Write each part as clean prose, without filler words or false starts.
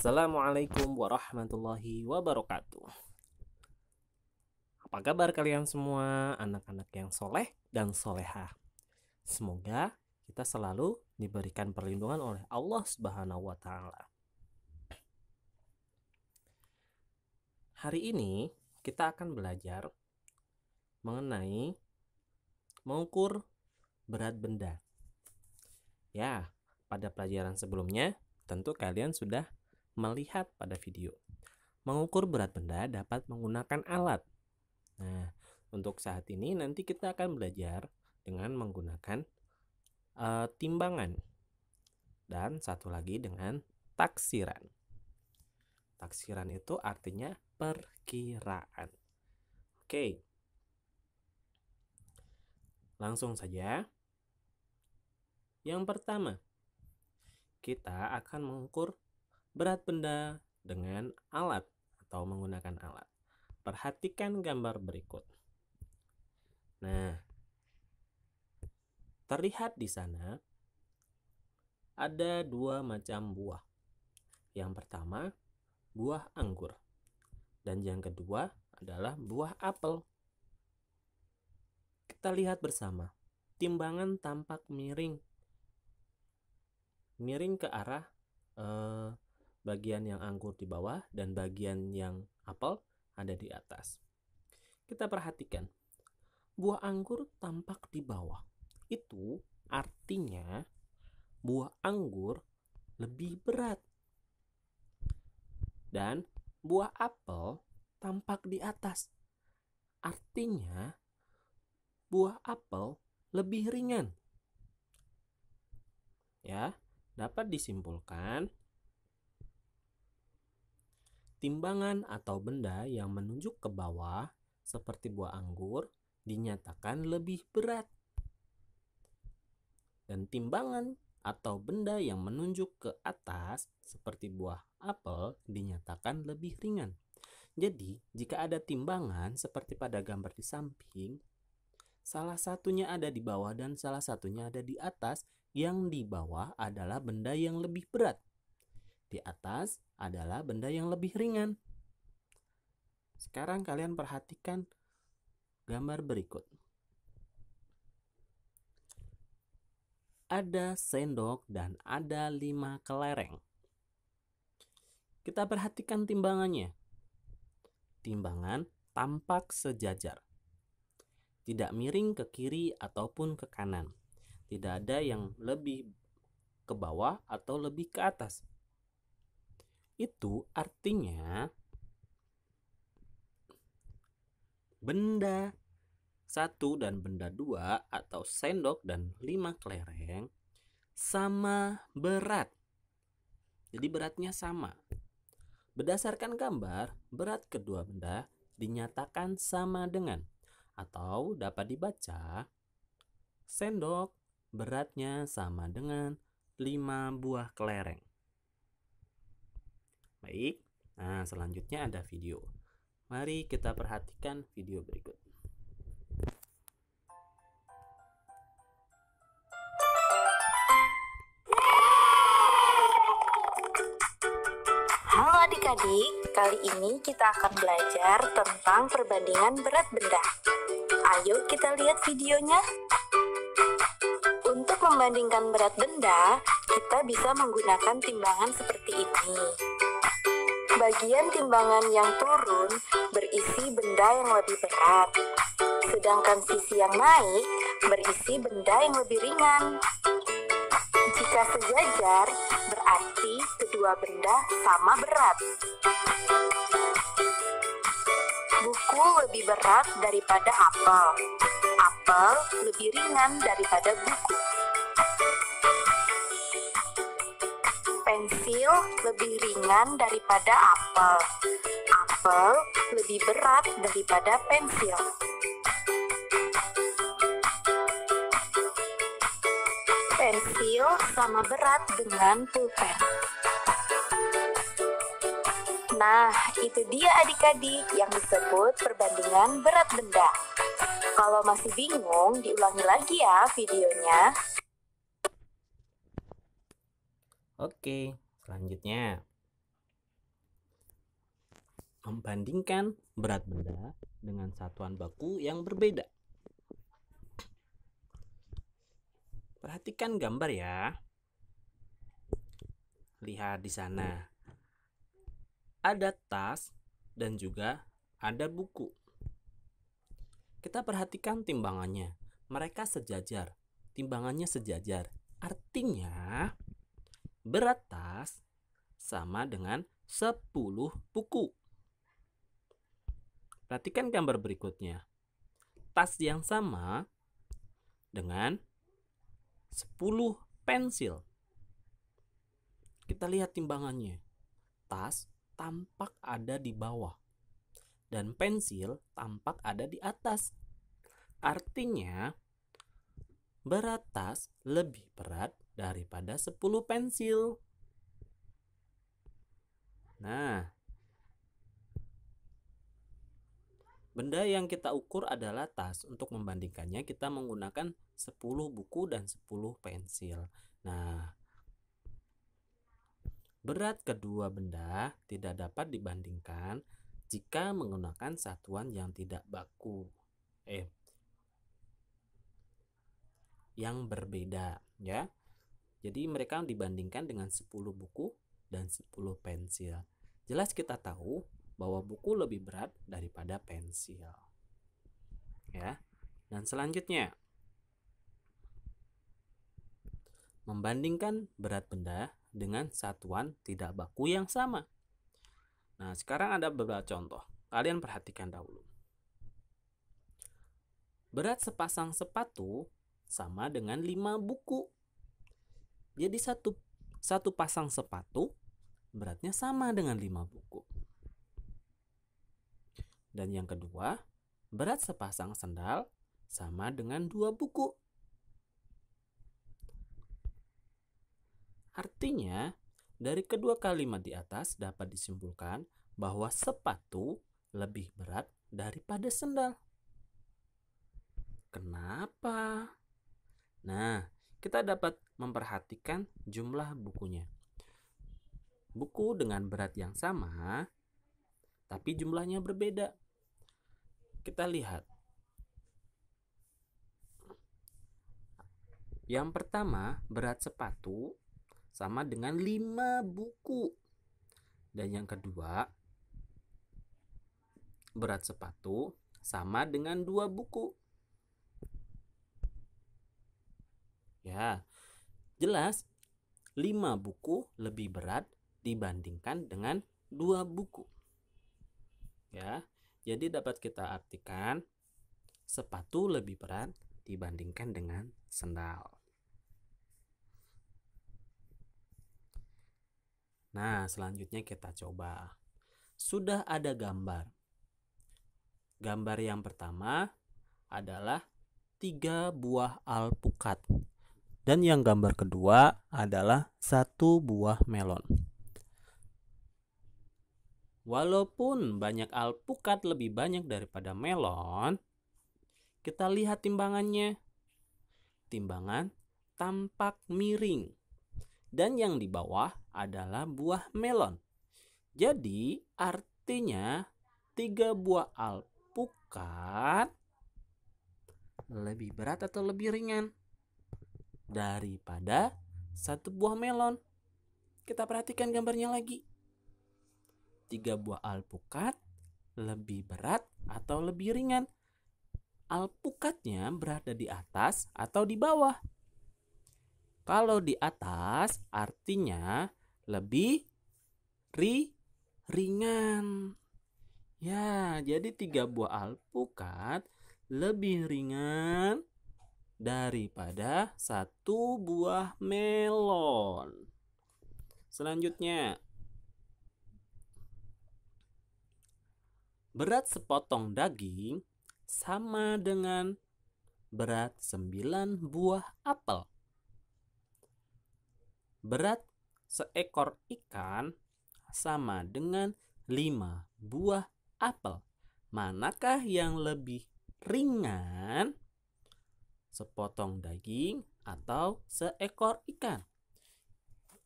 Assalamualaikum warahmatullahi wabarakatuh. Apa kabar kalian semua, anak-anak yang soleh dan solehah? Semoga kita selalu diberikan perlindungan oleh Allah Subhanahu wa Ta'ala. Hari ini kita akan belajar mengenai mengukur berat benda. Ya, pada pelajaran sebelumnya tentu kalian sudah melihat pada video. Mengukur berat benda dapat menggunakan alat. Nah, untuk saat ini nanti kita akan belajar dengan menggunakan timbangan. Dan satu lagi dengan taksiran. Taksiran itu artinya perkiraan. Oke. Langsung saja. Yang pertama, kita akan mengukur berat benda dengan alat atau menggunakan alat. Perhatikan gambar berikut. Nah, terlihat di sana ada dua macam buah. Yang pertama, buah anggur. Dan yang kedua adalah buah apel. Kita lihat bersama. Timbangan tampak miring. Miring ke arah bagian yang anggur di bawah dan bagian yang apel ada di atas. Kita perhatikan, buah anggur tampak di bawah. Itu artinya buah anggur lebih berat. Dan buah apel tampak di atas. Artinya buah apel lebih ringan. Ya, dapat disimpulkan timbangan atau benda yang menunjuk ke bawah seperti buah anggur dinyatakan lebih berat. Dan timbangan atau benda yang menunjuk ke atas seperti buah apel dinyatakan lebih ringan. Jadi, jika ada timbangan seperti pada gambar di samping, salah satunya ada di bawah dan salah satunya ada di atas. Yang di bawah adalah benda yang lebih berat. Di atas adalah benda yang lebih ringan. Sekarang kalian perhatikan gambar berikut. Ada sendok dan ada 5 kelereng. Kita perhatikan timbangannya. Timbangan tampak sejajar. Tidak miring ke kiri ataupun ke kanan. Tidak ada yang lebih ke bawah atau lebih ke atas. Itu artinya benda 1 dan benda 2 atau sendok dan 5 kelereng sama berat. Jadi beratnya sama. Berdasarkan gambar, berat kedua benda dinyatakan sama dengan, atau dapat dibaca, sendok beratnya sama dengan 5 buah kelereng. Baik, nah selanjutnya ada video. Mari kita perhatikan video berikut. Halo adik-adik, kali ini kita akan belajar tentang perbandingan berat benda. Ayo kita lihat videonya. Untuk membandingkan berat benda, kita bisa menggunakan timbangan seperti ini. Bagian timbangan yang turun berisi benda yang lebih berat, sedangkan sisi yang naik berisi benda yang lebih ringan. Jika sejajar, berarti kedua benda sama berat. Buku lebih berat daripada apel. Apel lebih ringan daripada buku. Pensil lebih ringan daripada apel. Apel lebih berat daripada pensil. Pensil sama berat dengan pulpen. Nah, itu dia adik-adik yang disebut perbandingan berat benda. Kalau masih bingung, diulangi lagi ya videonya. Oke, selanjutnya membandingkan berat benda dengan satuan baku yang berbeda. Perhatikan gambar ya. Lihat di sana. Ada tas dan juga ada buku. Kita perhatikan timbangannya. Mereka sejajar. Timbangannya sejajar. Artinya berat tas sama dengan 10 buku. Perhatikan gambar berikutnya. Tas yang sama dengan 10 pensil. Kita lihat timbangannya. Tas tampak ada di bawah dan pensil tampak ada di atas. Artinya berat tas lebih berat daripada 10 pensil. Nah, benda yang kita ukur adalah tas. Untuk membandingkannya kita menggunakan 10 buku dan 10 pensil. Nah, berat kedua benda tidak dapat dibandingkan jika menggunakan satuan yang tidak baku. Yang berbeda ya. Jadi mereka dibandingkan dengan 10 buku dan 10 pensil. Jelas kita tahu bahwa buku lebih berat daripada pensil. Ya. Dan selanjutnya, membandingkan berat benda dengan satuan tidak baku yang sama. Nah, sekarang ada beberapa contoh. Kalian perhatikan dahulu. Berat sepasang sepatu sama dengan 5 buku. Jadi satu pasang sepatu beratnya sama dengan 5 buku. Dan yang kedua, berat sepasang sendal sama dengan 2 buku. Artinya, dari kedua kalimat di atas dapat disimpulkan bahwa sepatu lebih berat daripada sendal. Kenapa? Nah, kita dapat memperhatikan jumlah bukunya. Buku dengan berat yang sama, tapi jumlahnya berbeda. Kita lihat. Yang pertama, berat sepatu sama dengan 5 buku. Dan yang kedua, berat sepatu sama dengan 2 buku. Ya, jelas 5 buku lebih berat dibandingkan dengan 2 buku. Ya, jadi dapat kita artikan sepatu lebih berat dibandingkan dengan sendal. Nah, selanjutnya kita coba. Sudah ada gambar. Gambar yang pertama adalah 3 buah alpukat. Dan yang gambar kedua adalah 1 buah melon. Walaupun banyak alpukat lebih banyak daripada melon, kita lihat timbangannya. Timbangan tampak miring. Dan yang di bawah adalah buah melon. Jadi artinya 3 buah alpukat lebih berat atau lebih ringan daripada 1 buah melon. Kita perhatikan gambarnya lagi. 3 buah alpukat lebih berat atau lebih ringan. Alpukatnya berada di atas atau di bawah. Kalau di atas artinya lebih ringan. Ya, jadi 3 buah alpukat lebih ringan daripada 1 buah melon. Selanjutnya, berat sepotong daging sama dengan berat 9 buah apel. Berat seekor ikan sama dengan 5 buah apel. Manakah yang lebih ringan? Sepotong daging atau seekor ikan?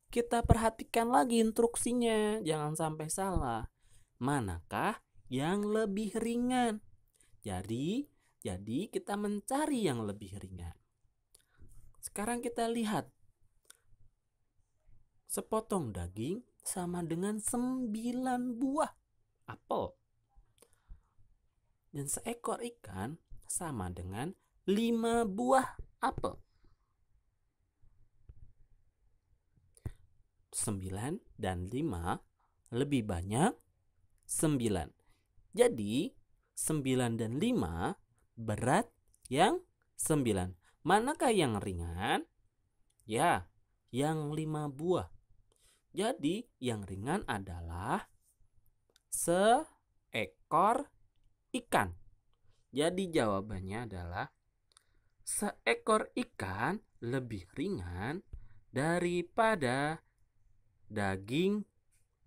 Kita perhatikan lagi instruksinya, jangan sampai salah. manakah yang lebih ringan. Jadi kita mencari yang lebih ringan. Sekarang kita lihat. Sepotong daging sama dengan 9 buah apel. Dan seekor ikan sama dengan 5 buah apel. 9 dan 5 lebih banyak 9. Jadi 9 dan 5 berat yang 9. Manakah yang ringan? Ya, yang 5 buah. Jadi yang ringan adalah seekor ikan. Jadi jawabannya adalah seekor ikan lebih ringan daripada daging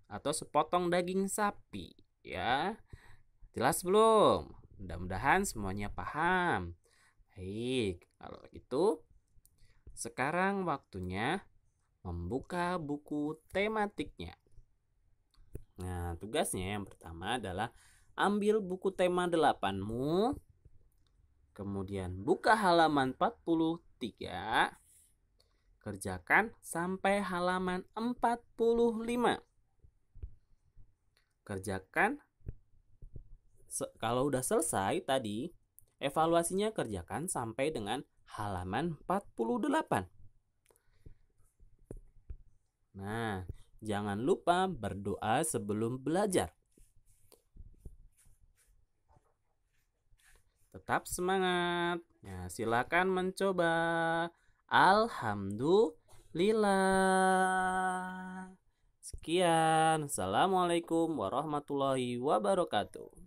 atau sepotong daging sapi, ya. Jelas belum? Mudah-mudahan semuanya paham. Baik, kalau gitu sekarang waktunya membuka buku tematiknya. Nah, tugasnya yang pertama adalah ambil buku tema 8-mu, kemudian buka halaman 43, kerjakan sampai halaman 45. Kerjakan, kalau udah selesai tadi, evaluasinya kerjakan sampai dengan halaman 48. Nah, jangan lupa berdoa sebelum belajar. Tetap semangat. Ya, silakan mencoba. Alhamdulillah. Sekian. Assalamualaikum warahmatullahi wabarakatuh.